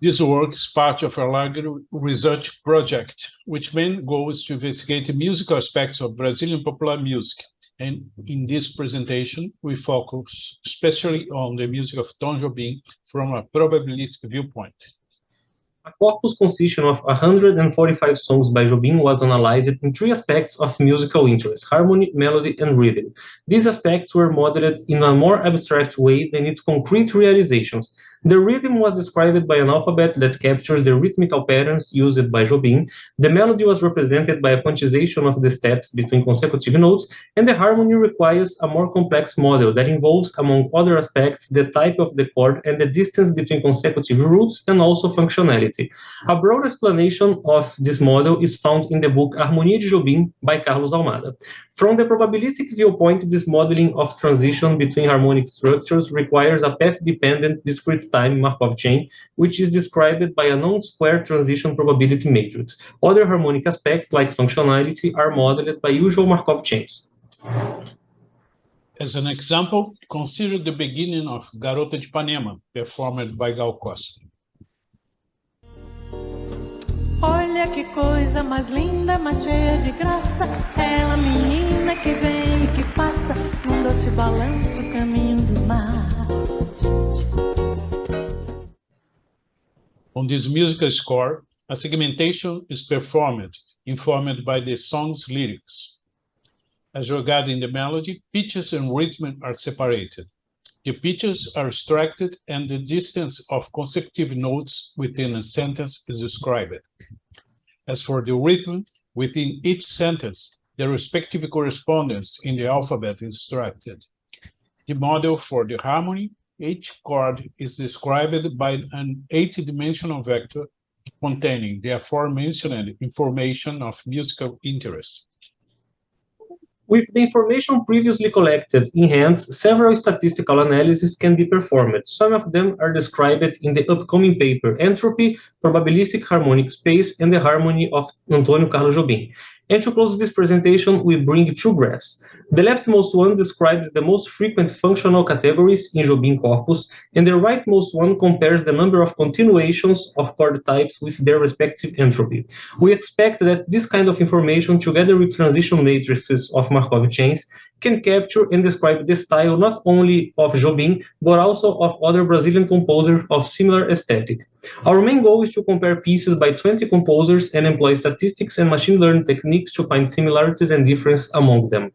This work is part of a larger research project, which main goal is to investigate the musical aspects of Brazilian popular music. And in this presentation, we focus especially on the music of Tom Jobim from a probabilistic viewpoint. A corpus consisting of 145 songs by Jobim was analyzed in three aspects of musical interest: harmony, melody, and rhythm. These aspects were modeled in a more abstract way than its concrete realizations. The rhythm was described by an alphabet that captures the rhythmical patterns used by Jobim. The melody was represented by a quantization of the steps between consecutive notes, and the harmony requires a more complex model that involves, among other aspects, the type of the chord and the distance between consecutive roots, and also functionality. A broad explanation of this model is found in the book Harmonia de Jobim by Carlos Almada. From the probabilistic viewpoint, this modeling of transition between harmonic structures requires a path-dependent discrete time Markov chain, which is described by a non-square transition probability matrix. Other harmonic aspects, like functionality, are modeled by usual Markov chains. As an example, consider the beginning of Garota de Ipanema, performed by Gal Costa. Olha que coisa mais linda, mais cheia de graça, ela menina que vem e que passa, num doce balanço caminho do mar. On this musical score, a segmentation is performed, informed by the song's lyrics. As regarding the melody, pitches and rhythm are separated. The pitches are extracted and the distance of consecutive notes within a sentence is described. As for the rhythm, within each sentence, the respective correspondence in the alphabet is extracted. The model for the harmony, each chord is described by an 8-dimensional vector containing the aforementioned information of musical interest. With the information previously collected in hand, several statistical analyses can be performed. Some of them are described in the upcoming paper, Entropy, Probabilistic Harmonic Space, and the Harmony of Antônio Carlos Jobim. And to close this presentation, we bring two graphs. The leftmost one describes the most frequent functional categories in Jobim corpus, and the rightmost one compares the number of continuations of chord types with their respective entropy. We expect that this kind of information, together with transition matrices of Markov chains, can capture and describe the style not only of Jobim, but also of other Brazilian composers of similar aesthetic. Our main goal is to compare pieces by 20 composers and employ statistics and machine learning techniques to find similarities and differences among them.